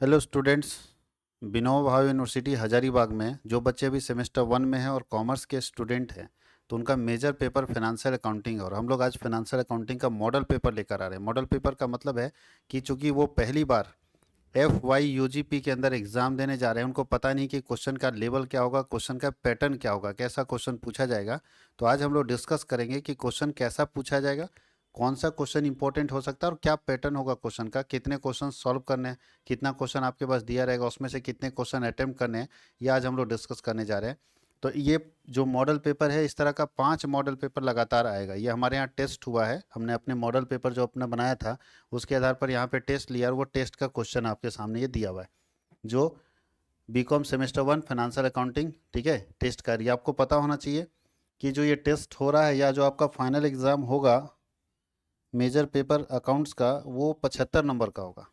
Hello students. Vinoba Bhave university Hazaribagh में जो बच्चे अभी सेमेस्टर 1 में हैं और कॉमर्स के स्टूडेंट हैं, तो उनका मेजर पेपर फाइनेंशियल अकाउंटिंग है। और हम लोग आज फाइनेंशियल अकाउंटिंग का मॉडल पेपर लेकर आ रहे हैं। मॉडल पेपर का मतलब है कि चूंकि वो पहली बार FY UGP के अंदर एग्जाम देने जा रहे हैं, उनको पता नहीं कि क्वेश्चन का लेवल क्या होगा, क्वेश्चन का पैटर्न क्या होगा, कैसा क्वेश्चन पूछा जाएगा। तो आज हम लोग डिस्कस करेंगे कि क्वेश्चन कैसा पूछा जाएगा, कौन सा क्वेश्चन इंपॉर्टेंट हो सकता है और क्या पैटर्न होगा क्वेश्चन का, कितने क्वेश्चन सॉल्व करने हैं, कितना क्वेश्चन आपके पास दिया रहेगा, उसमें से कितने क्वेश्चन अटेम्प्ट करने हैं, ये आज हम लोग डिस्कस करने जा रहे हैं। तो ये जो मॉडल पेपर है, इस तरह का 5 मॉडल पेपर लगातार आएगा। ये हमारे यहाँ टेस्ट हुआ है, हमने अपने मॉडल पेपर जो अपना बनाया था उसके आधार पर यहाँ पे टेस्ट लिया और वो टेस्ट का क्वेश्चन आपके सामने ये दिया हुआ है, जो बीकॉम सेमेस्टर 1 फाइनेंशियल अकाउंटिंग, ठीक है, टेस्ट का। ये आपको पता होना चाहिए कि जो ये टेस्ट हो रहा है या जो आपका फाइनल एग्ज़ाम होगा मेजर पेपर अकाउंट्स का, वो 75 नंबर का होगा।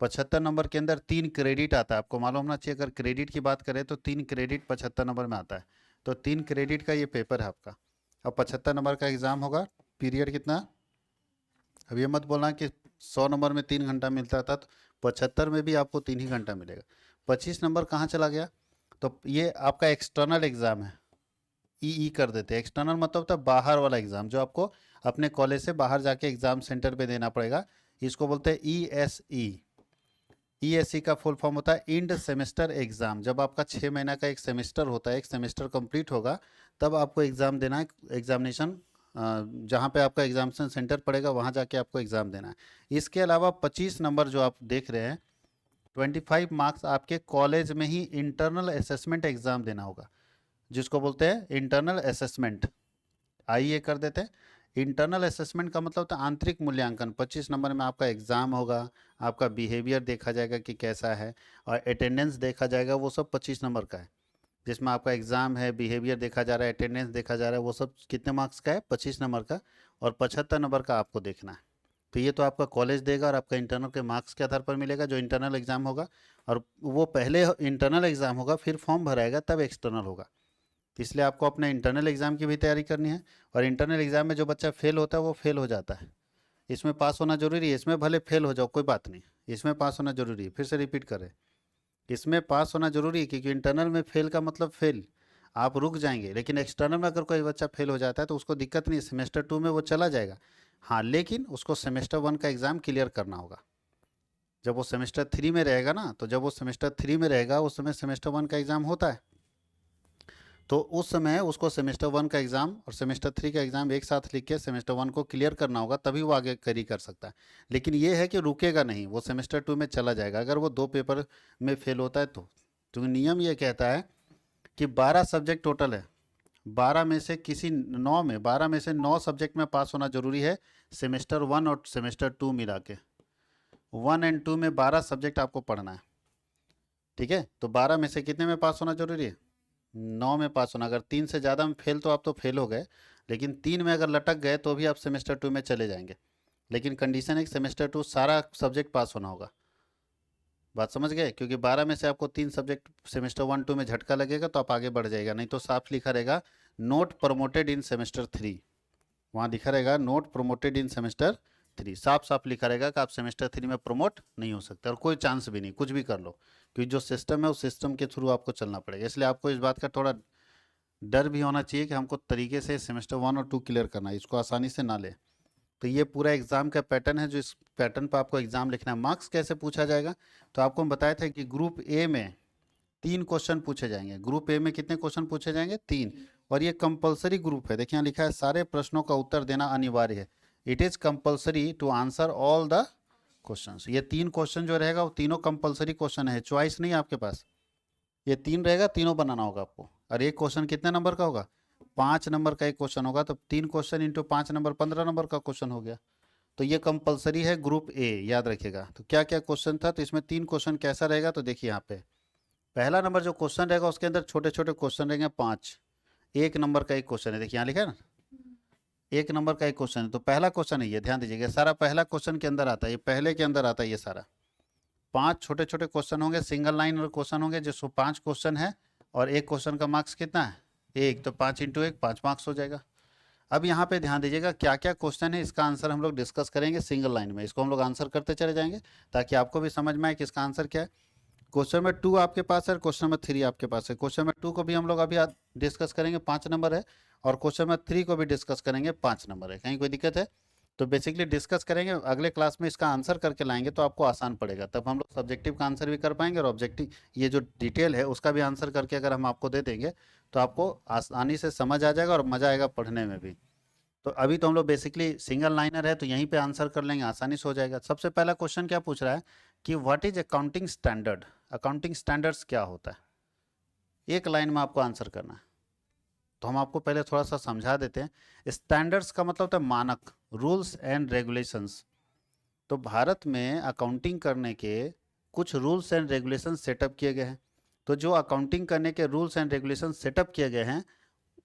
75 नंबर के अंदर 3 क्रेडिट आता है। आपको मालूम होना चाहिए, अगर क्रेडिट की बात करें तो 3 क्रेडिट 75 नंबर में आता है। तो 3 क्रेडिट का ये पेपर है आपका। अब 75 नंबर का एग्ज़ाम होगा। पीरियड कितना? अब ये मत बोलना कि 100 नंबर में 3 घंटा मिलता था, तो 75 में भी आपको 3 ही घंटा मिलेगा। 25 नंबर कहाँ चला गया? तो ये आपका एक्सटर्नल एग्ज़ाम है। ई कर देते हैं। एक्सटर्नल मतलब होता है बाहर वाला एग्ज़ाम, जो आपको अपने कॉलेज से बाहर जाके एग्ज़ाम सेंटर पे देना पड़ेगा। इसको बोलते हैं ई एस ई का फुल फॉर्म होता है इंड सेमेस्टर एग्ज़ाम। जब आपका 6 महीना का एक सेमेस्टर होता है, एक सेमेस्टर कंप्लीट होगा, तब आपको एग्ज़ाम देना है। एग्जामिनेशन जहाँ पे आपका एग्जामिनेशन सेंटर पड़ेगा वहाँ जाके आपको एग्ज़ाम देना है। इसके अलावा 25 नंबर जो आप देख रहे हैं, 25 मार्क्स आपके कॉलेज में ही इंटरनल असेसमेंट एग्ज़ाम देना होगा, जिसको बोलते हैं इंटरनल असेसमेंट। आइए कर देते हैं। इंटरनल असेसमेंट का मतलब होता है आंतरिक मूल्यांकन। 25 नंबर में आपका एग्ज़ाम होगा, आपका बिहेवियर देखा जाएगा कि कैसा है, और अटेंडेंस देखा जाएगा। वो सब 25 नंबर का है, जिसमें आपका एग्ज़ाम है, बिहेवियर देखा जा रहा है, अटेंडेंस देखा जा रहा है। वो सब कितने मार्क्स का है? 25 नंबर का। और 75 नंबर का आपको देखना है। तो ये तो आपका कॉलेज देगा और आपका इंटरनल के मार्क्स के आधार पर मिलेगा, जो इंटरनल एग्ज़ाम होगा। और वो पहले इंटरनल एग्ज़ाम होगा, फिर फॉर्म भराएगा, तब एक्सटर्नल होगा। तो इसलिए आपको अपने इंटरनल एग्ज़ाम की भी तैयारी करनी है। और इंटरनल एग्ज़ाम में जो बच्चा फेल होता है वो फेल हो जाता है। इसमें पास होना जरूरी है। इसमें भले फेल हो जाओ कोई बात नहीं, इसमें पास होना जरूरी है। फिर से रिपीट करें, इसमें पास होना जरूरी है, क्योंकि इंटरनल में फेल का मतलब फेल, आप रुक जाएंगे। लेकिन एक्सटर्नल में अगर कोई बच्चा फेल हो जाता है तो उसको दिक्कत नहीं, सेमेस्टर 2 में वो चला जाएगा। हाँ, लेकिन उसको सेमेस्टर 1 का एग्ज़ाम क्लियर करना होगा। जब वो सेमेस्टर 3 में रहेगा ना, तो जब वो सेमेस्टर 3 में रहेगा उस समय सेमेस्टर 1 का एग्ज़ाम होता है। तो उस समय उसको सेमेस्टर 1 का एग्ज़ाम और सेमेस्टर 3 का एग्ज़ाम एक साथ लिख के सेमेस्टर 1 को क्लियर करना होगा, तभी वो आगे कैरी कर सकता है। लेकिन ये है कि रुकेगा नहीं, वो सेमेस्टर 2 में चला जाएगा अगर वो 2 पेपर में फेल होता है तो नियम ये कहता है कि 12 सब्जेक्ट टोटल है। 12 में से किसी 9 में, 12 में से 9 सब्जेक्ट में पास होना जरूरी है, सेमेस्टर 1 और सेमेस्टर 2 मिला के। 1 एंड 2 में 12 सब्जेक्ट आपको पढ़ना है, ठीक है। तो 12 में से कितने में पास होना जरूरी है? 9 में पास होना। अगर 3 से ज़्यादा में फेल तो आप तो फेल हो गए, लेकिन 3 में अगर लटक गए तो भी आप सेमेस्टर 2 में चले जाएंगे। लेकिन कंडीशन है कि सेमेस्टर 2 सारा सब्जेक्ट पास होना होगा। बात समझ गए? क्योंकि 12 में से आपको 3 सब्जेक्ट सेमेस्टर 1 2 में झटका लगेगा तो आप आगे बढ़ जाएगा, नहीं तो साफ लिखा रहेगा नोट प्रमोटेड इन सेमेस्टर 3। वहाँ लिखा रहेगा नोट प्रमोटेड इन सेमेस्टर 3, साफ साफ लिखा रहेगा कि आप सेमेस्टर 3 में प्रमोट नहीं हो सकते, और कोई चांस भी नहीं, कुछ भी कर लो, क्योंकि जो सिस्टम है उस सिस्टम के थ्रू आपको चलना पड़ेगा। इसलिए आपको इस बात का थोड़ा डर भी होना चाहिए कि हमको तरीके से सेमेस्टर 1 और 2 क्लियर करना है, इसको आसानी से ना ले। तो ये पूरा एग्जाम का पैटर्न है, जो इस पैटर्न पर आपको एग्जाम लिखना है। मार्क्स कैसे पूछा जाएगा? तो आपको हम बताया था कि ग्रुप ए में 3 क्वेश्चन पूछे जाएंगे। ग्रुप ए में कितने क्वेश्चन पूछे जाएंगे? 3। और ये कंपलसरी ग्रुप है। देखिए यहाँ लिखा है सारे प्रश्नों का उत्तर देना अनिवार्य है। It is compulsory to answer all the questions. ये 3 क्वेश्चन जो रहेगा वो तीनों कंपलसरी क्वेश्चन है, चॉइस नहीं है आपके पास। ये 3 रहेगा, तीनों बनाना होगा आपको। और एक क्वेश्चन कितने नंबर का होगा? 5 नंबर का एक क्वेश्चन होगा, तो 3 क्वेश्चन इंटू 5 नंबर 15 नंबर का क्वेश्चन हो गया। तो ये कंपलसरी है ग्रुप ए, याद रखिएगा। तो क्या क्या क्वेश्चन था? तो इसमें 3 क्वेश्चन कैसा रहेगा, तो देखिए यहाँ पे पहला नंबर जो क्वेश्चन रहेगा उसके अंदर छोटे छोटे क्वेश्चन रहेंगे 5। 1 नंबर का एक क्वेश्चन है, देखिए यहाँ लिखा है ना, 1 नंबर का एक क्वेश्चन है। तो पहला क्वेश्चन है ये, ध्यान दीजिएगा, सारा पहला क्वेश्चन के अंदर आता है, ये पहले के अंदर आता है ये सारा। 5 छोटे छोटे क्वेश्चन होंगे, सिंगल लाइन और क्वेश्चन होंगे, जो 5 क्वेश्चन है। और एक क्वेश्चन का मार्क्स कितना है? 1। तो 5 इंटू 1 5 मार्क्स हो जाएगा। अब यहाँ पे ध्यान दीजिएगा क्या क्या क्वेश्चन है, इसका आंसर हम लोग डिस्कस करेंगे सिंगल लाइन में, इसको हम लोग आंसर करते चले जाएंगे ताकि आपको भी समझ में आए कि इसका आंसर क्या है। क्वेश्चन नंबर 2 आपके पास है, क्वेश्चन नंबर 3 आपके पास है। क्वेश्चन नंबर 2 को भी हम लोग अभी डिस्कस करेंगे, 5 नंबर है, और क्वेश्चन नंबर 3 को भी डिस्कस करेंगे, 5 नंबर है। कहीं कोई दिक्कत है तो बेसिकली डिस्कस करेंगे, अगले क्लास में इसका आंसर करके लाएंगे तो आपको आसान पड़ेगा, तब हम लोग सब्जेक्टिव का आंसर भी कर पाएंगे और ऑब्जेक्टिव ये जो डिटेल है उसका भी आंसर करके अगर हम आपको दे देंगे तो आपको आसानी से समझ आ जाएगा और मज़ा आएगा पढ़ने में भी। तो अभी तो हम लोग बेसिकली सिंगल लाइनर है तो यहीं पे आंसर कर लेंगे, आसानी से हो जाएगा। सबसे पहला क्वेश्चन क्या पूछ रहा है कि what is accounting standard, accounting standards क्या होता है, एक लाइन में आपको आंसर करना है। तो हम आपको पहले थोड़ा सा समझा देते हैं। स्टैंडर्ड्स का मतलब होता है मानक, रूल्स एंड रेगुलेशंस। तो भारत में अकाउंटिंग करने के कुछ रूल्स एंड रेगुलेशन सेटअप किए गए हैं। तो जो अकाउंटिंग करने के रूल्स एंड रेगुलेशन सेटअप किए गए हैं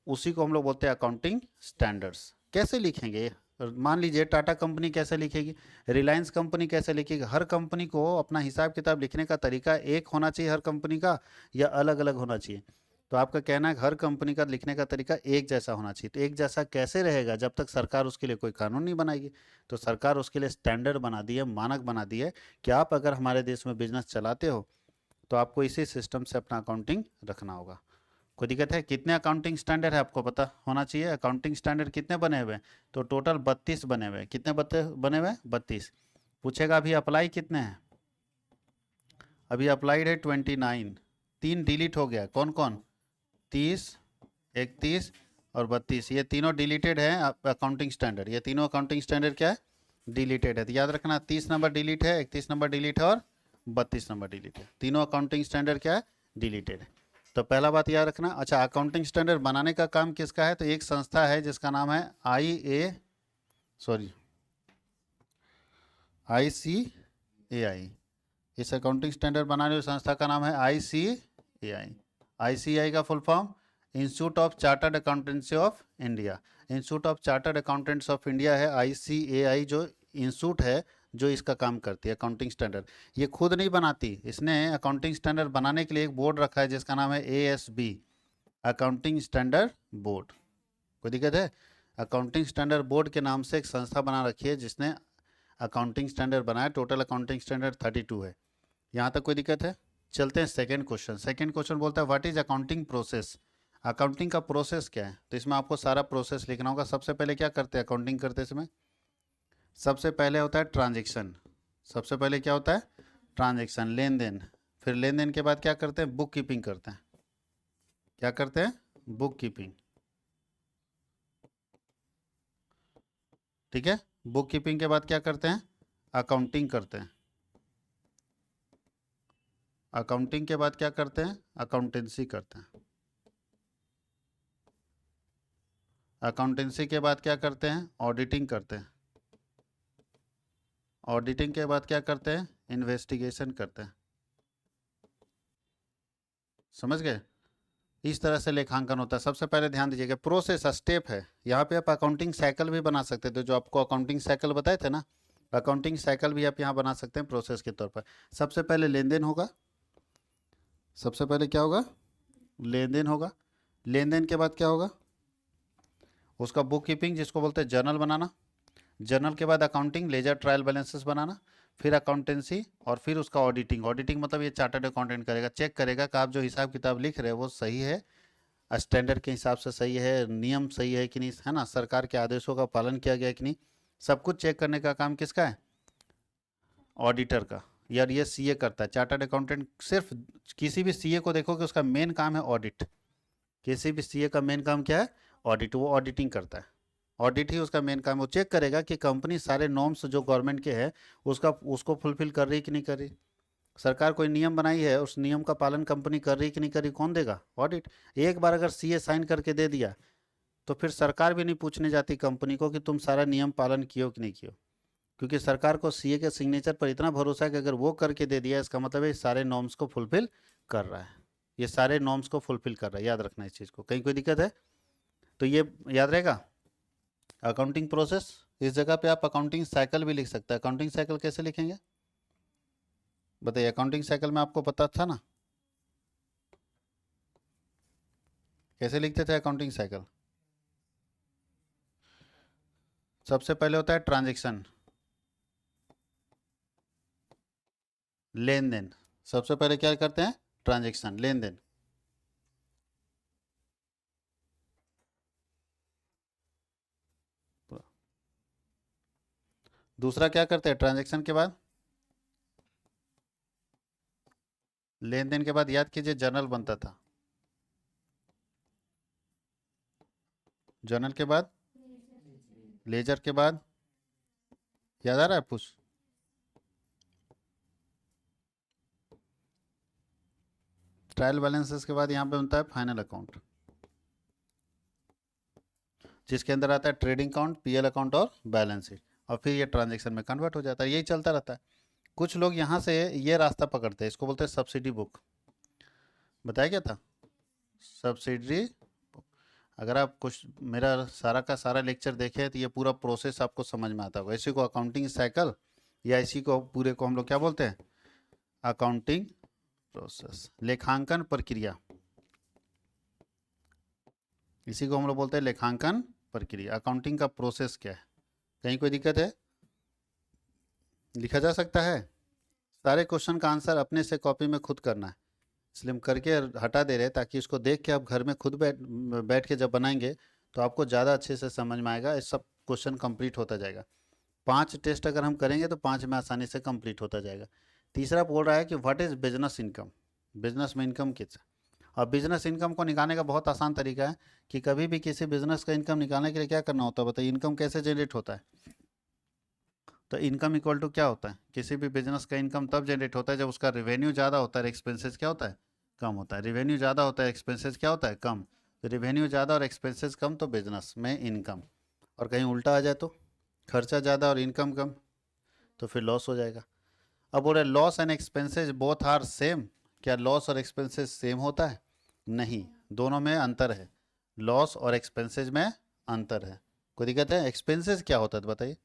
उसी को हम लोग बोलते हैं अकाउंटिंग स्टैंडर्ड्स। कैसे लिखेंगे, मान लीजिए टाटा कंपनी कैसे लिखेगी, रिलायंस कंपनी कैसे लिखेगी, हर कंपनी को अपना हिसाब किताब लिखने का तरीका एक होना चाहिए हर कंपनी का, या अलग अलग होना चाहिए। तो आपका कहना है हर कंपनी का लिखने का तरीका एक जैसा होना चाहिए। तो एक जैसा कैसे रहेगा जब तक सरकार उसके लिए कोई कानून नहीं बनाएगी। तो सरकार उसके लिए स्टैंडर्ड बना दी है, मानक बना दी है कि आप अगर हमारे देश में बिजनेस चलाते हो तो आपको इसी सिस्टम से अपना अकाउंटिंग रखना होगा। कोई दिक्कत है? कितने अकाउंटिंग स्टैंडर्ड है आपको पता होना चाहिए। अकाउंटिंग स्टैंडर्ड कितने बने हुए हैं, तो टोटल 32 बने हुए हैं। कितने बने हुए हैं? 32। पूछेगा अभी अप्लाई कितने हैं, अभी अप्लाइड है 29, 3 डिलीट हो गया। कौन कौन? 30, 31 और 32, ये तीनों डिलीटेड है अकाउंटिंग स्टैंडर्ड। ये तीनों अकाउंटिंग स्टैंडर्ड क्या है? डिलीटेड है। तो याद रखना 30 नंबर डिलीट है, 31 नंबर डिलीट है और 32 नंबर डिलीट है। तीनों अकाउंटिंग स्टैंडर्ड क्या है? डिलीटेड है। तो पहला बात याद रखना। अच्छा, अकाउंटिंग स्टैंडर्ड बनाने का काम किसका है? तो एक संस्था है जिसका नाम है ICAI। इस अकाउंटिंग स्टैंडर्ड बनाने वाली संस्था का नाम है ICAI। ICAI का full form institute of chartered accountancy of India. Institute of chartered accountants of India है ICAI, जो इंस्टीट्यूट है जो इसका काम करती है अकाउंटिंग स्टैंडर्ड। ये खुद नहीं बनाती, इसने अकाउंटिंग स्टैंडर्ड बनाने के लिए एक बोर्ड रखा है जिसका नाम है ASB, अकाउंटिंग स्टैंडर्ड बोर्ड। कोई दिक्कत है? अकाउंटिंग स्टैंडर्ड बोर्ड के नाम से एक संस्था बना रखी है जिसने अकाउंटिंग स्टैंडर्ड बनाया। टोटल अकाउंटिंग स्टैंडर्ड 32 है। यहाँ तक कोई दिक्कत है? चलते हैं सेकंड क्वेश्चन। सेकंड क्वेश्चन बोलता है what is accounting process, accounting का प्रोसेस क्या है। तो इसमें आपको सारा प्रोसेस लिखना होगा। सबसे पहले क्या करते हैं अकाउंटिंग करते समय? सबसे पहले होता है ट्रांजैक्शन। सबसे पहले क्या होता है? ट्रांजैक्शन, लेन देन। फिर लेन देन के बाद क्या करते हैं? बुक कीपिंग करते हैं। क्या करते हैं? Book keeping. ठीक है। बुक कीपिंग के बाद क्या करते हैं? अकाउंटिंग करते हैं। अकाउंटिंग के बाद क्या करते हैं? अकाउंटेंसी करते हैं। अकाउंटेंसी के बाद क्या करते हैं? ऑडिटिंग करते हैं। ऑडिटिंग के बाद क्या करते हैं? इन्वेस्टिगेशन करते हैं। समझ गए? इस तरह से लेखांकन होता है। सबसे पहले ध्यान दीजिएगा, प्रोसेस स्टेप है। यहाँ पे आप अकाउंटिंग साइकिल भी बना सकते थे, जो आपको अकाउंटिंग साइकिल बताए थे ना, अकाउंटिंग साइकिल भी आप यहाँ बना सकते हैं प्रोसेस के तौर पर। सबसे पहले लेन देन होगा। सबसे पहले क्या होगा? लेन देन होगा। लेन देन के बाद क्या होगा? उसका बुक कीपिंग, जिसको बोलते हैं जर्नल बनाना। जर्नल के बाद अकाउंटिंग, लेजर ट्रायल बैलेंसेस बनाना। फिर अकाउंटेंसी और फिर उसका ऑडिटिंग। ऑडिटिंग मतलब ये चार्टर्ड अकाउंटेंट करेगा, चेक करेगा कि आप जो हिसाब किताब लिख रहे हैं वो सही है, स्टैंडर्ड के हिसाब से सही है, नियम सही है कि नहीं, है ना, सरकार के आदेशों का पालन किया गया है कि नहीं। सब कुछ चेक करने का काम किसका है? ऑडिटर का। यार ये सीए करता है, चार्टर्ड अकाउंटेंट। सिर्फ किसी भी सीए को देखो कि उसका मेन काम है ऑडिट। किसी भी सीए का मेन काम क्या है? ऑडिट। वो ऑडिटिंग करता है, ऑडिट ही उसका मेन काम है। वो चेक करेगा कि कंपनी सारे नॉर्म्स जो गवर्नमेंट के हैं उसको फुलफिल कर रही कि नहीं कर रही। सरकार कोई नियम बनाई है, उस नियम का पालन कंपनी कर रही कि नहीं कर रही, कौन देगा? ऑडिट। एक बार अगर सीए साइन करके दे दिया तो फिर सरकार भी नहीं पूछने जाती कंपनी को कि तुम सारा नियम पालन कियो कि नहीं कियो, क्योंकि सरकार को सीए के सिग्नेचर पर इतना भरोसा है कि अगर वो करके दे दिया इसका मतलब है सारे नॉर्म्स को फुलफिल कर रहा है, ये सारे नॉर्म्स को फुलफिल कर रहा है। याद रखना इस चीज़ को, कहीं कोई दिक्कत है तो ये याद रहेगा। अकाउंटिंग प्रोसेस, इस जगह पे आप अकाउंटिंग साइकिल भी लिख सकते हैं। अकाउंटिंग साइकिल कैसे लिखेंगे बताइए? अकाउंटिंग साइकिल में आपको पता था ना कैसे लिखते थे अकाउंटिंग साइकिल? सबसे पहले होता है ट्रांजैक्शन, लेन देन। सबसे पहले क्या करते हैं? ट्रांजैक्शन, लेन देन। दूसरा क्या करते हैं ट्रांजैक्शन के बाद? लेन देन के बाद याद कीजिए जर्नल बनता था। जर्नल के बाद लेजर के बाद याद आ रहा है कुछ? ट्रायल बैलेंसेस के बाद यहाँ पे बनता है फाइनल अकाउंट, जिसके अंदर आता है ट्रेडिंग अकाउंट, पीएल अकाउंट और बैलेंस शीट, और फिर ये ट्रांजैक्शन में कन्वर्ट हो जाता है। यही चलता रहता है। कुछ लोग यहाँ से ये रास्ता पकड़ते हैं, इसको बोलते हैं सब्सिडी बुक। बताया क्या था? Subsidy book. अगर आप कुछ मेरा सारा का सारा लेक्चर देखें तो ये पूरा प्रोसेस आपको समझ में आता होगा। इसी को अकाउंटिंग साइकिल, या इसी को पूरे को हम लोग क्या बोलते हैं? अकाउंटिंग प्रोसेस, लेखांकन प्रक्रिया। इसी को हम लोग बोलते हैं लेखांकन प्रक्रिया। अकाउंटिंग का प्रोसेस क्या है? कहीं कोई दिक्कत है? लिखा जा सकता है। सारे क्वेश्चन का आंसर अपने से कॉपी में खुद करना है, इसलिए हम करके हटा दे रहे हैं ताकि इसको देख के आप घर में खुद बैठ के जब बनाएंगे तो आपको ज़्यादा अच्छे से समझ में आएगा। इस सब क्वेश्चन कंप्लीट होता जाएगा। 5 टेस्ट अगर हम करेंगे तो 5 में आसानी से कंप्लीट होता जाएगा। तीसरा बोल रहा है कि what is business income. Business में इनकम कितना? और बिजनेस इनकम को निकालने का बहुत आसान तरीका है कि कभी भी किसी बिजनेस का इनकम निकालने के लिए क्या करना होता है बताइए? इनकम कैसे जनरेट होता है? तो इनकम इक्वल टू क्या होता है? किसी भी बिजनेस का इनकम तब जनरेट होता है जब उसका रेवेन्यू ज़्यादा होता है, एक्सपेंसेस क्या होता है? कम होता है। रेवेन्यू ज़्यादा होता है, एक्सपेंसेस क्या होता है? कम। तो रेवेन्यू ज़्यादा और एक्सपेंसेस कम तो बिजनेस में इनकम। और कहीं उल्टा आ जाए तो खर्चा ज़्यादा और इनकम कम, तो फिर लॉस हो जाएगा। अब बोल रहे loss and expenses both are same. क्या लॉस और एक्सपेंसेस सेम होता है? नहीं, दोनों में अंतर है। लॉस और एक्सपेंसेस में अंतर है। कोई दिक्कत है? एक्सपेंसेस क्या होता है बताइए?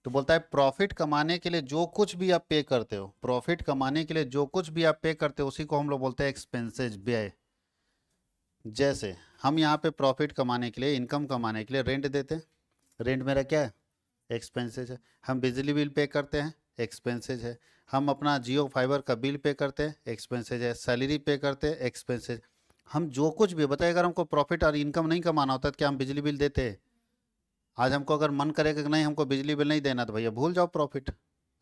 तो बोलता है प्रॉफिट कमाने के लिए जो कुछ भी आप पे करते हो, प्रॉफिट कमाने के लिए जो कुछ भी आप पे करते हो उसी को हम लोग बोलते हैं एक्सपेंसेस, व्यय। जैसे हम यहाँ पे प्रॉफिट कमाने के लिए, इनकम कमाने के लिए रेंट देते हैं, रेंट मेरा क्या है? एक्सपेंसेज है। हम बिजली बिल पे करते हैं, एक्सपेंसेज है। हम अपना जियो फाइबर का बिल पे करते हैं, एक्सपेंसेज है। सैलरी पे करते हैं, एक्सपेंसेज। हम जो कुछ भी बताए, अगर हमको प्रॉफिट और इनकम नहीं कमाना होता तो क्या हम बिजली बिल देते हैं? आज हमको अगर मन करेगा कि नहीं हमको बिजली बिल नहीं देना, तो भैया भूल जाओ प्रॉफिट।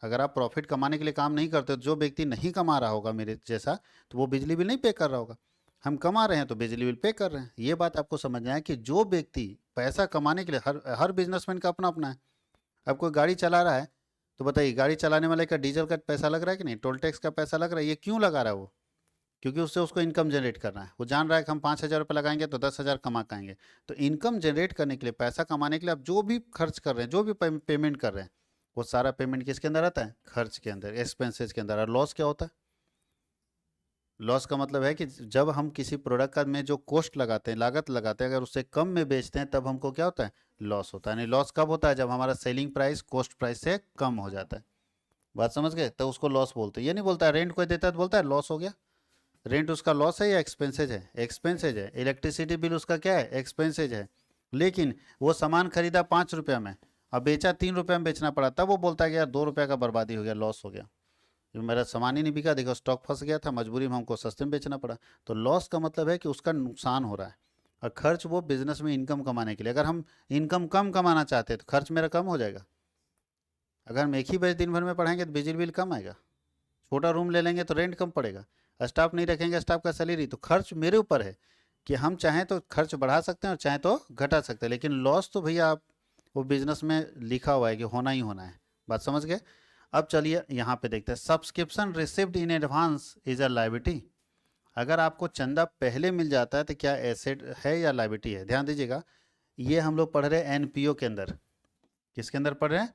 अगर आप प्रॉफिट कमाने के लिए काम नहीं करते, तो जो व्यक्ति नहीं कमा रहा होगा मेरे जैसा, तो वो बिजली बिल नहीं पे कर रहा होगा। हम कमा रहे हैं तो बिजली बिल पे कर रहे हैं। ये बात आपको समझना है कि जो व्यक्ति पैसा कमाने के लिए, हर हर बिजनेसमैन का अपना अपना है। अब कोई गाड़ी चला रहा है तो बताइए, गाड़ी चलाने वाले का डीजल का पैसा लग रहा है कि नहीं? टोल टैक्स का पैसा लग रहा है। ये क्यों लगा रहा है वो? क्योंकि उससे उसको इनकम जनरेट करना है। वो जान रहा है कि हम 5,000 रुपये लगाएंगे तो 10,000 कमा पाएंगे। तो इनकम जनरेट करने के लिए, पैसा कमाने के लिए आप जो भी खर्च कर रहे हैं, जो भी पेमेंट कर रहे हैं, वो सारा पेमेंट किसके अंदर आता है? खर्च के अंदर, एक्सपेंसेस के अंदर। और लॉस क्या होता है? लॉस का मतलब है कि जब हम किसी प्रोडक्ट का में जो कॉस्ट लगाते हैं, लागत लगाते हैं, अगर उससे कम में बेचते हैं तब हमको क्या होता है? लॉस होता है। नहीं, लॉस कब होता है? जब हमारा सेलिंग प्राइस कॉस्ट प्राइस से कम हो जाता है। बात समझ गए? तो उसको लॉस बोलते हैं। ये नहीं बोलता है रेंट कोई देता है तो बोलता है लॉस हो गया। रेंट उसका लॉस है या एक्सपेंसेज है? एक्सपेंसेज है। इलेक्ट्रिसिटी बिल उसका क्या है? एक्सपेंसेज है। लेकिन वो सामान खरीदा 5 रुपया में, अब बेचा 3 रुपया में बेचना पड़ा, तब वो बोलता है कि यार 2 रुपया का बर्बादी हो गया, लॉस हो गया, जो मेरा सामान ही नहीं बिका, देखो स्टॉक फंस गया था, मजबूरी में हमको सस्ते में बेचना पड़ा। तो लॉस का मतलब है कि उसका नुकसान हो रहा है। और खर्च वो बिजनेस में इनकम कमाने के लिए। अगर हम इनकम कम कमाना चाहते हैं तो खर्च मेरा कम हो जाएगा। अगर हम एक ही बजे दिन भर में पढ़ाएंगे तो बिजली बिल कम आएगा। छोटा रूम ले लेंगे तो रेंट कम पड़ेगा। स्टाफ नहीं रखेंगे, स्टाफ का सैलरी, तो खर्च मेरे ऊपर है कि हम चाहें तो खर्च बढ़ा सकते हैं और चाहें तो घटा सकते हैं। लेकिन लॉस तो भैया आप, वो बिजनेस में लिखा हुआ है कि होना ही होना है। बात समझ गए? अब चलिए यहाँ पे देखते हैं। Subscription received in advance is a liability. अगर आपको चंदा पहले मिल जाता है तो क्या एसेट है या लायबिलिटी है? ध्यान दीजिएगा, ये हम लोग पढ़ रहे हैं एनपीओ के अंदर। किसके अंदर पढ़ रहे हैं?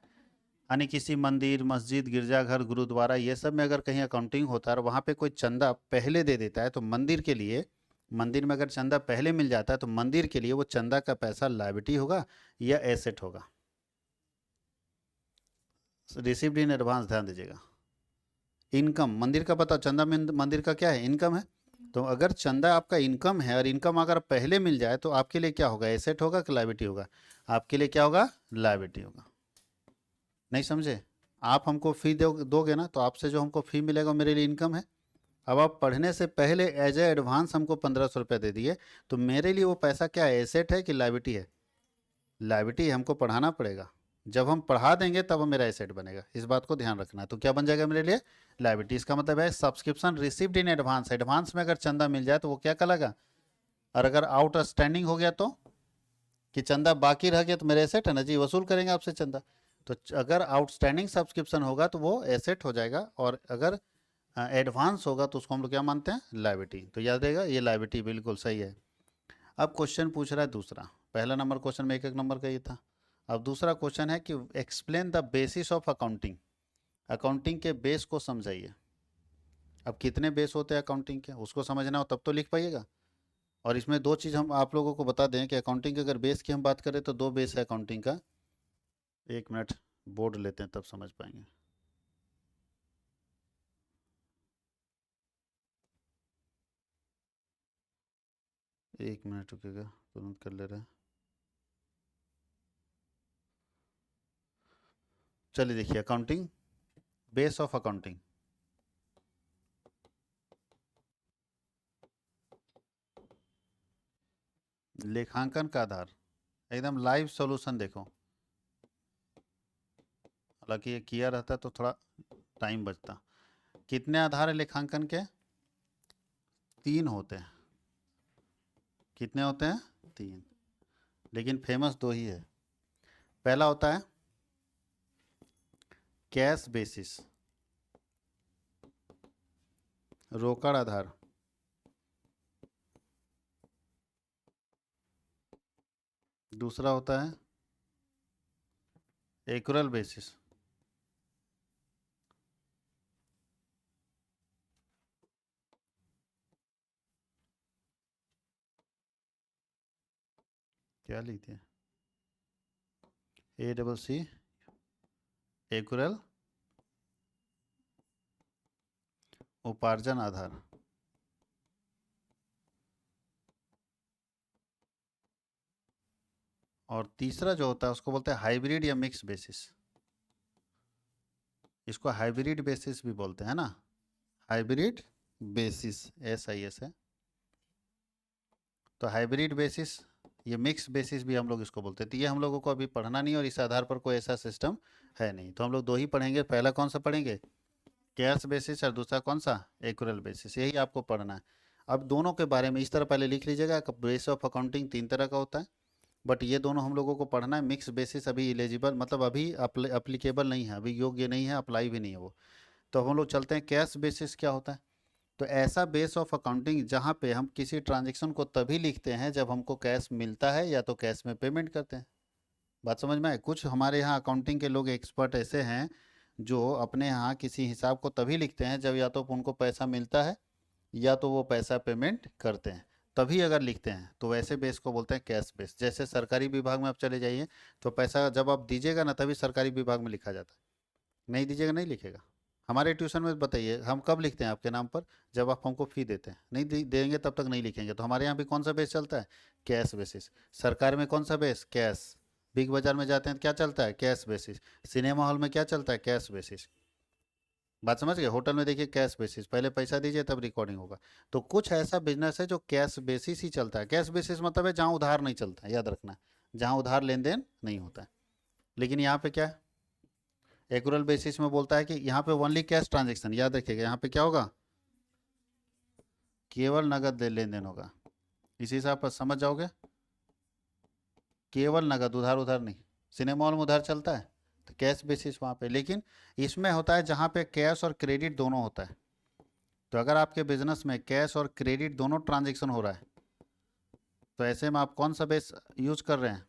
यानी किसी मंदिर, मस्जिद, गिरजाघर, गुरुद्वारा, ये सब में अगर कहीं अकाउंटिंग होता है और वहाँ पे कोई चंदा पहले दे देता है, तो मंदिर के लिए, मंदिर में अगर चंदा पहले मिल जाता है तो मंदिर के लिए वो चंदा का पैसा लायबिलिटी होगा या एसेट होगा? रिसिव्ड इन एडवांस, ध्यान दीजिएगा। इनकम, मंदिर का पता, चंदा में मंदिर का क्या है? इनकम है। तो अगर चंदा आपका इनकम है और इनकम अगर पहले मिल जाए तो आपके लिए क्या होगा, एसेट होगा कि लायबिलिटी होगा? आपके लिए क्या होगा, लायबिलिटी होगा। नहीं समझे? आप हमको फी दोगे ना, तो आपसे जो हमको फी मिलेगा वो मेरे लिए इनकम है। अब आप पढ़ने से पहले एज ए एडवांस हमको 1500 रुपये दे दिए, तो मेरे लिए वो पैसा क्या है, एसेट है कि लायबिलिटी है? लायबिलिटी हमको पढ़ाना पड़ेगा। जब हम पढ़ा देंगे तब मेरा एसेट बनेगा, इस बात को ध्यान रखना है। तो क्या बन जाएगा मेरे लिए, लायबिलिटी। इसका मतलब है subscription received in advance, advance में अगर चंदा मिल जाए तो वो क्या कहलाएगा। और अगर आउटस्टैंडिंग हो गया तो, कि चंदा बाकी रह गया तो मेरे एसेट है ना जी, वसूल करेंगे आपसे चंदा। तो अगर आउटस्टैंडिंग सब्सक्रिप्शन होगा तो वो एसेट हो जाएगा, और अगर एडवांस होगा तो उसको हम लोग क्या मानते हैं, लायबिलिटी। तो याद रहेगा, ये लायबिलिटी बिल्कुल सही है। अब क्वेश्चन पूछ रहा है दूसरा, पहला नंबर क्वेश्चन में एक एक नंबर का ये था। अब दूसरा क्वेश्चन है कि explain the basis of accounting, accounting के बेस को समझाइए। अब कितने बेस होते हैं अकाउंटिंग के, उसको समझना हो तब तो लिख पाइएगा। और इसमें दो चीज़ हम आप लोगों को बता दें कि अकाउंटिंग के अगर बेस की हम बात करें तो दो बेस है अकाउंटिंग का। एक मिनट, बोर्ड लेते हैं तब समझ पाएंगे। एक मिनट रुकेगा, तुरंत कर ले रहे हैं। चलिए देखिए, अकाउंटिंग, बेस ऑफ अकाउंटिंग, लेखांकन का आधार, एकदम लाइव सॉल्यूशन देखो। हालांकि ये किया रहता तो थोड़ा टाइम बचता। कितने आधार है लेखांकन के, तीन होते हैं। कितने होते हैं, तीन, लेकिन फेमस दो ही है। पहला होता है कैश बेसिस, रोकड़ आधार। दूसरा होता है एक्यूरल बेसिस। क्या लिखते हैं, ACC, एक्यूरल उपार्जन आधार। और तीसरा जो होता है उसको बोलते हैं हाइब्रिड या मिक्स बेसिस। इसको हाइब्रिड बेसिस भी बोलते हैं ना, हाइब्रिड बेसिस, SIS है। तो हाइब्रिड बेसिस, ये मिक्स बेसिस भी हम लोग इसको बोलते हैं। तो ये हम लोगों को अभी पढ़ना नहीं, और इस आधार पर कोई ऐसा सिस्टम है नहीं। तो हम लोग दो ही पढ़ेंगे, पहला कौन सा पढ़ेंगे, कैश बेसिस, और दूसरा कौन सा, एक्यूरल बेसिस, यही आपको पढ़ना है। अब दोनों के बारे में इस तरह पहले लिख लीजिएगा, बेस ऑफ अकाउंटिंग तीन तरह का होता है, बट ये दोनों हम लोगों को पढ़ना है। मिक्स बेसिस अभी इलिजिबल, मतलब अभी अप्लीकेबल नहीं है, अभी योग्य नहीं है, अप्लाई भी नहीं है वो। तो हम लोग चलते हैं कैश बेसिस क्या होता है। तो ऐसा बेस ऑफ अकाउंटिंग जहाँ पे हम किसी ट्रांजेक्शन को तभी लिखते हैं जब हमको कैश मिलता है या तो कैश में पेमेंट करते हैं। बात समझ में आए? कुछ हमारे यहाँ अकाउंटिंग के लोग एक्सपर्ट ऐसे हैं जो अपने यहाँ किसी हिसाब को तभी लिखते हैं जब या तो उनको पैसा मिलता है या तो वो पैसा पेमेंट करते हैं, तभी अगर लिखते हैं तो वैसे बेस को बोलते हैं कैश बेस। जैसे सरकारी विभाग में आप चले जाइए तो पैसा जब आप दीजिएगा ना तभी सरकारी विभाग में लिखा जाता है, नहीं दीजिएगा नहीं लिखेगा। हमारे ट्यूशन में बताइए हम कब लिखते हैं आपके नाम पर, जब आप हमको फ़ी देते हैं, नहीं देंगे तब तक नहीं लिखेंगे। तो हमारे यहाँ भी कौन सा बेस चलता है, कैश बेसिस। सरकार में कौन सा बेस, कैश। बिग बाजार में जाते हैं तो क्या चलता है, कैश बेसिस। सिनेमा हॉल में क्या चलता है, कैश बेसिस। बात समझ गए? होटल में देखिए कैश बेसिस, पहले पैसा दीजिए तब रिकॉर्डिंग होगा। तो कुछ ऐसा बिजनेस है जो कैश बेसिस ही चलता है। कैश बेसिस मतलब है जहाँ उधार नहीं चलता है, याद रखना, जहाँ उधार लेन देन नहीं होता है। लेकिन यहाँ पे क्या है, एक्यूरल बेसिस में बोलता है कि यहाँ पे ओनली कैश ट्रांजेक्शन, याद रखिएगा यहाँ पे क्या होगा, केवल नगद लेन देन होगा। इसी हिसाब पर समझ जाओगे, केवल नगद, उधार उधार नहीं। सिनेमा हॉल में उधार चलता है तो कैश बेसिस वहाँ पे, लेकिन इसमें होता है जहाँ पे कैश और क्रेडिट दोनों होता है। तो अगर आपके बिजनेस में कैश और क्रेडिट दोनों ट्रांजेक्शन हो रहा है तो ऐसे में आप कौन सा बेस यूज कर रहे हैं,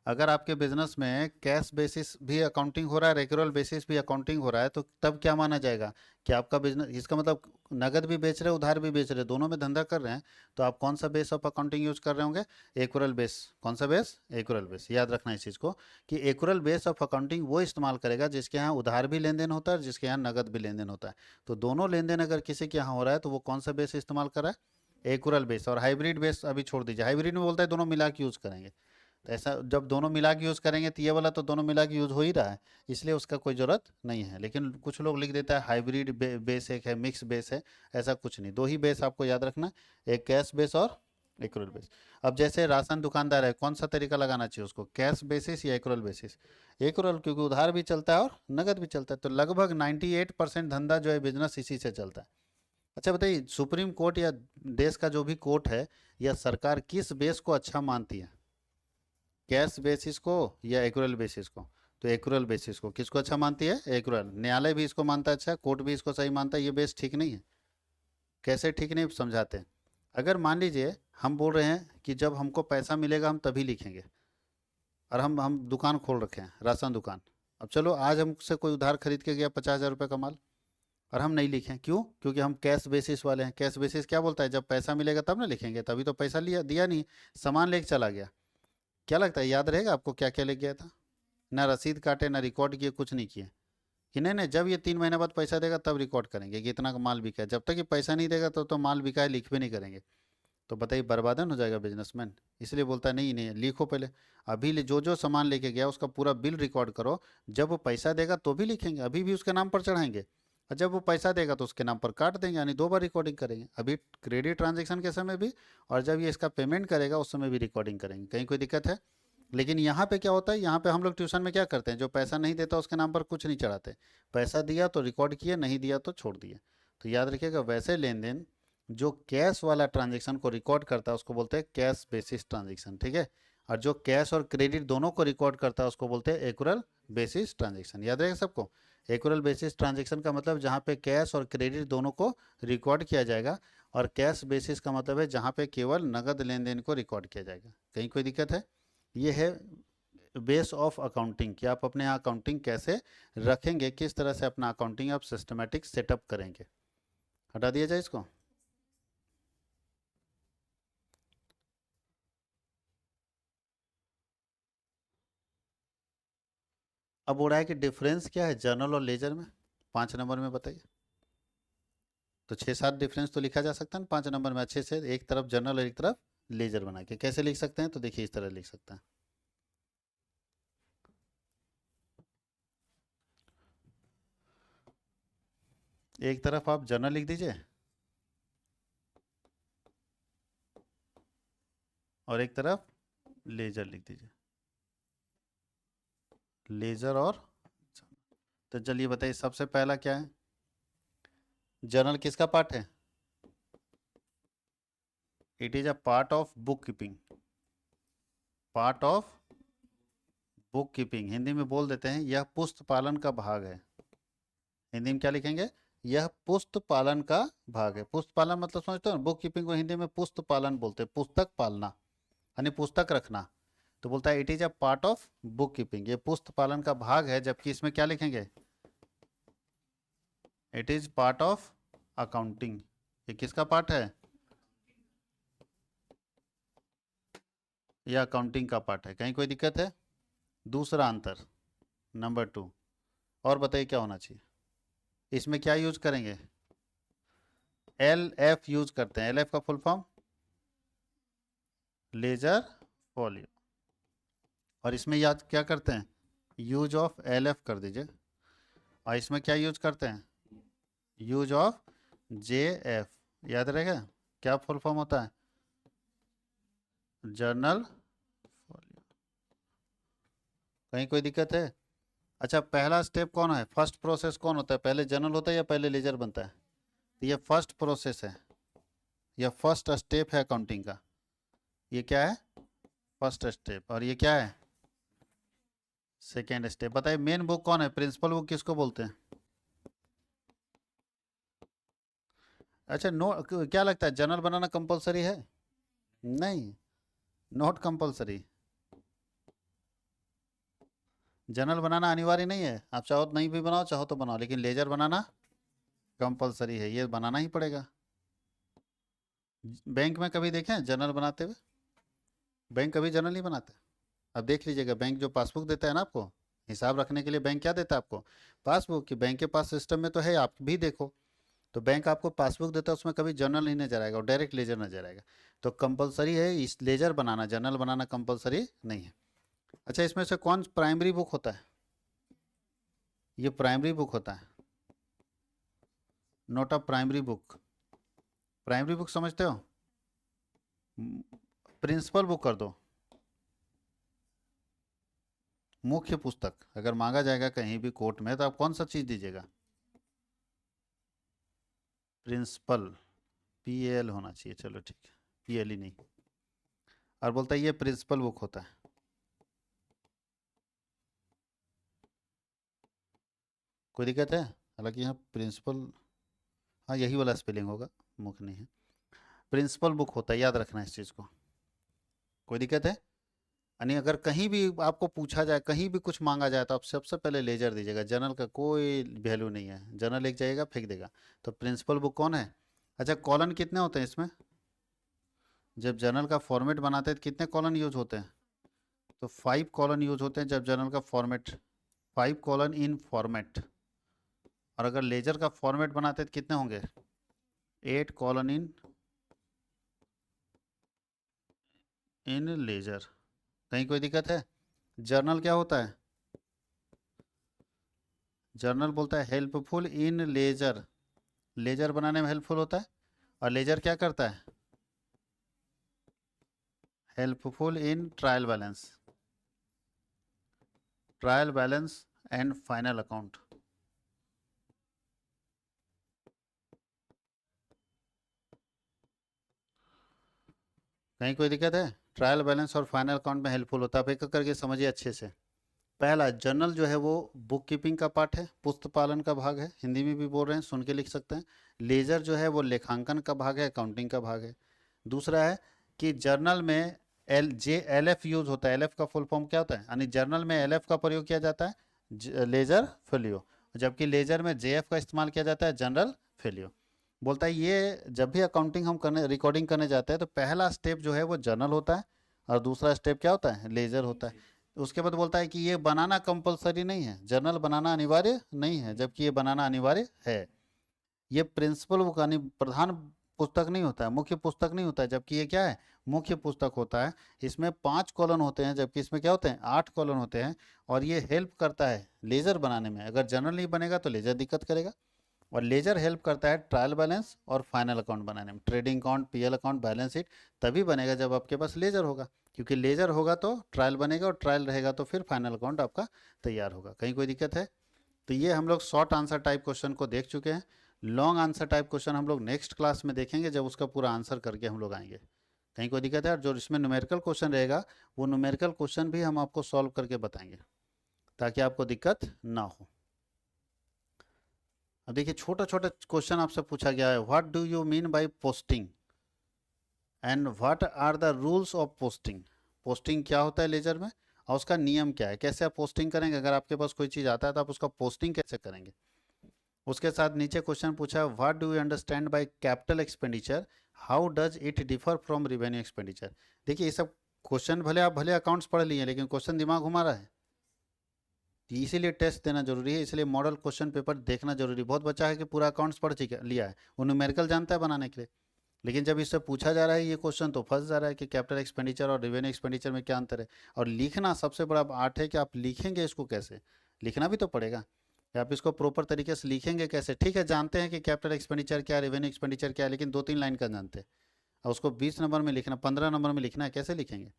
अगर आपके बिजनेस में कैश बेसिस भी अकाउंटिंग हो रहा है, रेगुलर बेसिस भी अकाउंटिंग हो रहा है, तो तब क्या माना जाएगा कि आपका बिजनेस, इसका मतलब नगद भी बेच रहे, उधार भी बेच रहे, दोनों में धंधा कर रहे हैं, तो आप कौन सा बेस ऑफ अकाउंटिंग यूज कर रहे होंगे? Accrual base. कौन सा बेस? Accrual base. याद रखना इस चीज़ को कि एक्यूरल बेस ऑफ अकाउंटिंग वो इस्तेमाल करेगा जिसके यहाँ उधार भी लेन देन होता है और जिसके यहाँ नगद भी लेन देन होता है। तो दोनों लेन देन अगर किसी के यहाँ हो रहा है तो वो कौन सा बेस इस्तेमाल कर रहा है? Accrual base. और हाइब्रिड बेस अभी छोड़ दीजिए, हाइब्रिड में बोलता है दोनों मिला के यूज़ करेंगे। तो ऐसा जब दोनों मिला के यूज़ करेंगे तो ये वाला तो दोनों मिला के यूज़ हो ही रहा है, इसलिए उसका कोई ज़रूरत नहीं है। लेकिन कुछ लोग लिख देता है हाइब्रिड बेस एक है, मिक्स बेस है। ऐसा कुछ नहीं, दो ही बेस आपको याद रखना, एक कैश बेस और एक्रूरल बेस। अब जैसे राशन दुकानदार है, कौन सा तरीका लगाना चाहिए उसको, कैश बेसिस या एक्रूरल बेसिस? एक्रूरल, क्योंकि उधार भी चलता है और नगद भी चलता है। तो लगभग 98% धंधा जो है बिजनेस इसी से चलता है। अच्छा बताइए, सुप्रीम कोर्ट या देश का जो भी कोर्ट है या सरकार किस बेस को अच्छा मानती है, कैश बेसिस को या एक्यूरल बेसिस को? तो एक्यूरल बेसिस को। किसको अच्छा मानती है? एक्यूरल। न्यायालय भी इसको मानता है, अच्छा कोर्ट भी इसको सही मानता है। ये बेस ठीक नहीं है। कैसे ठीक नहीं समझाते हैं। अगर मान लीजिए हम बोल रहे हैं कि जब हमको पैसा मिलेगा हम तभी लिखेंगे, और हम दुकान खोल रखे हैं, राशन दुकान। अब चलो आज हमसे कोई उधार खरीद के गया 50,000 रुपये का माल, और हम नहीं लिखें, क्यों? क्योंकि हम कैश बेसिस वाले हैं। कैश बेसिस क्या बोलता है, जब पैसा मिलेगा तब ना लिखेंगे, तभी तो पैसा लिया दिया नहीं, सामान लेके चला गया। क्या लगता है याद रहेगा आपको क्या क्या ले गया था? ना रसीद काटे, ना रिकॉर्ड किए, कुछ नहीं किए कि नहीं नहीं जब ये 3 महीने बाद पैसा देगा तब रिकॉर्ड करेंगे कि इतना का माल बिका है। जब तक ये पैसा नहीं देगा तो माल बिका है लिख भी नहीं करेंगे। तो बताइए बर्बादन हो जाएगा बिजनेसमैन। इसलिए बोलता है नहीं नहीं लिखो पहले, अभी जो जो सामान लेके गया उसका पूरा बिल रिकॉर्ड करो, जब वो पैसा देगा तो भी लिखेंगे, अभी भी उसके नाम पर चढ़ाएंगे, और जब वो पैसा देगा तो उसके नाम पर काट देंगे, यानी 2 बार रिकॉर्डिंग करेंगे, अभी क्रेडिट ट्रांजेक्शन के समय भी और जब ये इसका पेमेंट करेगा उस समय भी रिकॉर्डिंग करेंगे। कहीं कोई दिक्कत है? लेकिन यहाँ पे क्या होता है, यहाँ पे हम लोग ट्यूशन में क्या करते हैं, जो पैसा नहीं देता उसके नाम पर कुछ नहीं चढ़ाते, पैसा दिया तो रिकॉर्ड किए, नहीं दिया तो छोड़ दिए। तो याद रखिएगा, वैसे लेन देन जो कैश वाला ट्रांजेक्शन को रिकॉर्ड करता है उसको बोलते हैं कैश बेसिस ट्रांजेक्शन, ठीक है। और जो कैश और क्रेडिट दोनों को रिकॉर्ड करता है उसको बोलते हैं एक्यूरल बेसिस ट्रांजेक्शन। याद रहेगा सबको? एक्यूरल बेसिस ट्रांजेक्शन का मतलब जहाँ पे कैश और क्रेडिट दोनों को रिकॉर्ड किया जाएगा, और कैश बेसिस का मतलब है जहाँ पे केवल नगद लेन देन को रिकॉर्ड किया जाएगा। कहीं कोई दिक्कत है? ये है बेस ऑफ अकाउंटिंग, कि आप अपने यहाँ अकाउंटिंग कैसे रखेंगे, किस तरह से अपना अकाउंटिंग आप सिस्टमेटिक सेटअप करेंगे। हटा दिया जाए इसको। अब हो रहा है कि डिफरेंस क्या है जर्नल और लेजर में, 5 नंबर में बताइए। तो 6-7 डिफरेंस तो लिखा जा सकता है ना 5 नंबर में अच्छे से, एक तरफ जर्नल और एक तरफ लेजर बना के। कैसे लिख सकते हैं? तो देखिए इस तरह लिख सकते हैं। एक तरफ आप जर्नल लिख दीजिए और एक तरफ लेजर लिख दीजिए, लेजर और। तो चलिए बताइए सबसे पहला क्या है, जर्नल किसका पार्ट है? It is a part of book keeping, part of book keeping. Hindi में बोल देते हैं यह पुस्त पालन का भाग है। हिंदी में क्या लिखेंगे? यह पुस्त पालन का भाग है। पुस्त पालन मतलब समझते हो ना, बुक कीपिंग को हिंदी में पुस्त पालन बोलते हैं, पुस्तक पालना यानी पुस्तक रखना। तो बोलता है it is a part of book keeping, ये पुस्त पालन का भाग है। जबकि इसमें क्या लिखेंगे? It is part of accounting. ये किसका पार्ट है? यह अकाउंटिंग का पार्ट है। कहीं कोई दिक्कत है? दूसरा अंतर, नंबर 2। और बताइए क्या होना चाहिए? इसमें क्या यूज करेंगे? LF यूज करते हैं। LF का फुल फॉर्म लेजर फॉलियो। और इसमें याद क्या करते हैं? यूज ऑफ LF कर दीजिए। और इसमें क्या यूज करते हैं? Use of JF। याद रहेगा क्या फुल फॉर्म होता है? Journal folio. कहीं कोई दिक्कत है? अच्छा पहला स्टेप कौन है, फर्स्ट प्रोसेस कौन होता है, पहले जर्नल होता है या पहले लेजर बनता है? तो ये फर्स्ट प्रोसेस है, यह फर्स्ट स्टेप है अकाउंटिंग का। ये क्या है? First step. और ये क्या है? Second step. बताइए मेन बुक कौन है, प्रिंसिपल बुक किसको बोलते हैं? अच्छा नो, क्या लगता है जर्नल बनाना कंपलसरी है? नहीं, नॉट कंपलसरी। जर्नल बनाना अनिवार्य नहीं है, आप चाहो तो नहीं भी बनाओ, चाहो तो बनाओ, लेकिन लेजर बनाना कंपलसरी है, ये बनाना ही पड़ेगा। बैंक में कभी देखें जर्नल बनाते हुए? बैंक कभी जर्नल नहीं बनाते। अब देख लीजिएगा, बैंक जो पासबुक देता है ना आपको, हिसाब रखने के लिए बैंक क्या देता है आपको? पासबुक। कि बैंक के पास सिस्टम में तो है, आप भी देखो। तो बैंक आपको पासबुक देता है, उसमें कभी जर्नल नहीं नजर आएगा और डायरेक्ट लेजर नजर आएगा। तो कंपलसरी है इस लेजर बनाना, जर्नल बनाना कंपलसरी नहीं है। अच्छा, इसमें से कौन प्राइमरी बुक होता है? ये प्राइमरी बुक होता है, note a primary book. Primary book समझते हो? प्रिंसिपल बुक कर दो। मुख्य पुस्तक अगर मांगा जाएगा कहीं भी कोर्ट में, तो आप कौन सा चीज दीजिएगा? प्रिंसिपल, PAL होना चाहिए, चलो ठीक है, PL ही नहीं। और बोलता है ये प्रिंसिपल बुक होता है। कोई दिक्कत है? हालांकि यहाँ प्रिंसिपल, हाँ यही वाला स्पेलिंग होगा, मुख्य नहीं है। प्रिंसिपल बुक होता है, याद रखना इस चीज़ को। कोई दिक्कत है? यानी अगर कहीं भी आपको पूछा जाए, कहीं भी कुछ मांगा जाए, तो आप सबसे पहले लेजर दीजिएगा, जर्नल का कोई वैल्यू नहीं है, जर्नल एक जाएगा फेंक देगा। तो प्रिंसिपल बुक कौन है? अच्छा, कॉलन कितने होते हैं इसमें? जब जर्नल का फॉर्मेट बनाते हैं तो कितने कॉलन यूज होते हैं? तो 5 कॉलन यूज होते हैं जब जर्नल का फॉर्मेट, 5 कॉलन इन फॉर्मेट। और अगर लेजर का फॉर्मेट बनाते हैं तो कितने होंगे? 8 कॉलन इन लेजर। कहीं कोई दिक्कत है? जर्नल क्या होता है? जर्नल बोलता है हेल्पफुल इन लेजर, लेजर बनाने में हेल्पफुल होता है। और लेजर क्या करता है? Helpful in trial balance, trial balance and final account. कहीं कोई दिक्कत है? ट्रायल बैलेंस और फाइनल अकाउंट में हेल्पफुल होता है। आप एक एक करके समझिए अच्छे से। पहला, जर्नल जो है वो बुक कीपिंग का पार्ट है, पुस्त पालन का भाग है, हिंदी में भी बोल रहे हैं, सुन के लिख सकते हैं। लेजर जो है वो लेखांकन का भाग है, अकाउंटिंग का भाग है। दूसरा है कि जर्नल में LF यूज होता है। LF का फुल फॉर्म क्या होता है? यानी जर्नल में LF का प्रयोग किया जाता है, लेजर फेलियो, जबकि लेजर में JF का इस्तेमाल किया जाता है, जनरल फेलियो। बोलता है ये जब भी अकाउंटिंग हम करने, रिकॉर्डिंग करने जाते हैं, तो पहला स्टेप जो है वो जर्नल होता है, और दूसरा स्टेप क्या होता है? लेजर होता है। उसके बाद बोलता है कि ये बनाना कंपलसरी नहीं है, जर्नल बनाना अनिवार्य नहीं है, जबकि ये बनाना अनिवार्य है। ये प्रिंसिपल बुक यानी प्रधान पुस्तक नहीं होता है, मुख्य पुस्तक नहीं होता है, जबकि ये क्या है? मुख्य पुस्तक होता है। इसमें 5 कॉलन होते हैं, जबकि इसमें क्या होते हैं? 8 कॉलन होते हैं। और ये हेल्प करता है लेजर बनाने में। अगर जर्नल नहीं बनेगा तो लेजर दिक्कत करेगा। और लेजर हेल्प करता है ट्रायल बैलेंस और फाइनल अकाउंट बनाने में, trading account, PL account, balance sheet तभी बनेगा जब आपके पास लेजर होगा। क्योंकि लेजर होगा तो ट्रायल बनेगा, और ट्रायल रहेगा तो फिर फाइनल अकाउंट आपका तैयार होगा। कहीं कोई दिक्कत है? तो ये हम लोग शॉर्ट आंसर टाइप क्वेश्चन को देख चुके हैं। लॉन्ग आंसर टाइप क्वेश्चन हम लोग नेक्स्ट क्लास में देखेंगे, जब उसका पूरा आंसर करके हम लोग आएंगे। कहीं कोई दिक्कत है? और जो इसमें न्यूमेरिकल क्वेश्चन रहेगा, वो न्यूमेरिकल क्वेश्चन भी हम आपको सॉल्व करके बताएंगे, ताकि आपको दिक्कत ना हो। अब देखिए, छोटा छोटा क्वेश्चन आपसे पूछा गया है, what do you mean by posting and what are the rules of posting. Posting क्या होता है लेजर में, और उसका नियम क्या है, कैसे आप पोस्टिंग करेंगे। अगर आपके पास कोई चीज़ आता है तो आप उसका पोस्टिंग कैसे करेंगे। उसके साथ नीचे क्वेश्चन पूछा है, what do you understand by capital expenditure, how does it differ from revenue expenditure. देखिए, ये सब क्वेश्चन भले आप भले अकाउंट्स पढ़ लिए, लेकिन क्वेश्चन दिमाग घुमा रहा है। इसीलिए टेस्ट देना जरूरी है, इसलिए मॉडल क्वेश्चन पेपर देखना जरूरी। बहुत बच्चा है कि पूरा अकाउंट्स पढ़ लिया है, वो न्यूमेरिकल जानता है बनाने के लिए, लेकिन जब इससे पूछा जा रहा है ये क्वेश्चन, तो फंस जा रहा है कि कैपिटल एक्सपेंडिचर और रेवेन्यू एक्सपेंडिचर में क्या अंतर है। और लिखना सबसे बड़ा आर्ट है कि आप लिखेंगे इसको कैसे, लिखना भी तो पड़ेगा कि आप इसको प्रॉपर तरीके से लिखेंगे कैसे। ठीक है, जानते हैं कि कैपिटल एक्सपेंडिचर क्या है, रेवेन्यू एक्सपेंडिचर क्या है, लेकिन 2-3 लाइन का जानते हैं, और उसको 20 नंबर में लिखना, 15 नंबर में लिखना है, कैसे लिखेंगे।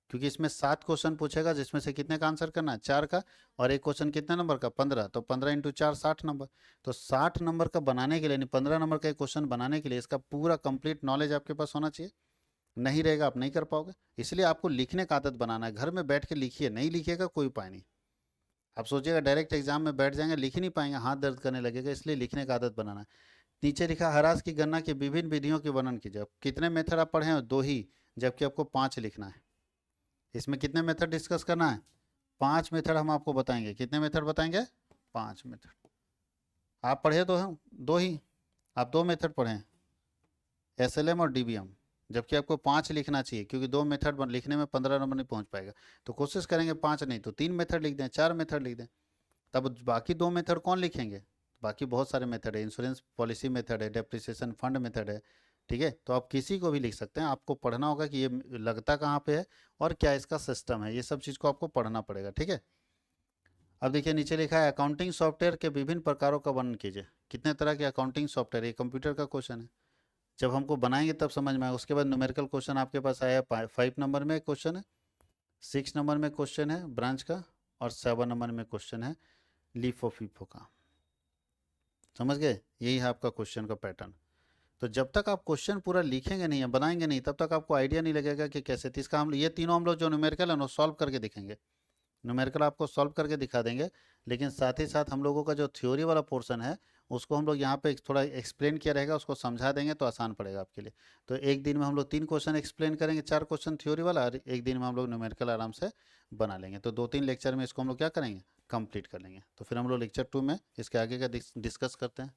क्योंकि इसमें 7 क्वेश्चन पूछेगा, जिसमें से कितने का आंसर करना है? 4 का। और एक क्वेश्चन कितने नंबर का? 15। तो 15 इंटू 4 60 नंबर। तो 60 नंबर का बनाने के लिए, नहीं 15 नंबर का एक क्वेश्चन बनाने के लिए, इसका पूरा कंप्लीट नॉलेज आपके पास होना चाहिए। नहीं रहेगा आप नहीं कर पाओगे। इसलिए आपको लिखने का आदत बनाना है, घर में बैठ के लिखिए, नहीं लिखिएगा कोई उपाय नहीं। आप सोचिएगा डायरेक्ट एग्जाम में बैठ जाएंगे, लिख ही नहीं पाएंगे, हाथ दर्द करने लगेगा। इसलिए लिखने का आदत बनाना है। नीचे लिखा, हरास की गणना की विभिन्न विधियों के वर्णन कीजिए। कितने मेथड आप पढ़े हैं? 2 ही, जबकि आपको 5 लिखना है। इसमें कितने मेथड डिस्कस करना है? 5 मेथड हम आपको बताएंगे। कितने मेथड बताएंगे? 5 मेथड। आप पढ़े तो हैं 2 ही, आप 2 मेथड पढ़े हैं, SLM और DBM, जबकि आपको 5 लिखना चाहिए, क्योंकि 2 मेथड लिखने में 15 नंबर नहीं पहुंच पाएगा। तो कोशिश करेंगे 5 नहीं तो 3 मेथड लिख दें, 4 मेथड लिख दें। तब बाकी 2 मेथड कौन लिखेंगे? बाकी बहुत सारे मेथड है, इंश्योरेंस पॉलिसी मेथड है, डेप्रिसिएशन फंड मेथड है, ठीक है। तो आप किसी को भी लिख सकते हैं, आपको पढ़ना होगा कि ये लगता कहाँ पे है और क्या इसका सिस्टम है, ये सब चीज़ को आपको पढ़ना पड़ेगा, ठीक है। अब देखिए नीचे लिखा है अकाउंटिंग सॉफ्टवेयर के विभिन्न प्रकारों का वर्णन कीजिए। कितने तरह के अकाउंटिंग सॉफ्टवेयर? ये कंप्यूटर का क्वेश्चन है, जब हमको बनाएंगे तब समझ में आएगा। उसके बाद न्यूमेरिकल क्वेश्चन आपके पास आया 5 नंबर में क्वेश्चन है, 6 नंबर में क्वेश्चन है ब्रांच का, और 7 नंबर में क्वेश्चन है लीफो फीफो का। समझ गए? यही है आपका क्वेश्चन का पैटर्न। तो जब तक आप क्वेश्चन पूरा लिखेंगे नहीं या बनाएंगे नहीं, तब तक आपको आइडिया नहीं लगेगा कि कैसे। तो इसका हम ये तीनों हम लोग जो न्यूमेरिकल है ना सॉल्व करके दिखेंगे। न्यूमेरिकल आपको सॉल्व करके दिखा देंगे, लेकिन साथ ही साथ हम लोगों का जो थ्योरी वाला पोर्शन है उसको हम लोग यहाँ पे थोड़ा एक्सप्लेन किया रहेगा, उसको समझा देंगे तो आसान पड़ेगा आपके लिए। तो एक दिन में हम लोग 3 क्वेश्चन एक्सप्लेन करेंगे, 4 क्वेश्चन थ्योरी वाला, और एक दिन में हम लोग न्यूमेरिकल आराम से बना लेंगे। तो 2-3 लेक्चर में इसको हम लोग क्या करेंगे, कंप्लीट कर लेंगे। तो फिर हम लोग लेक्चर 2 में इसके आगे का डिस्कस करते हैं।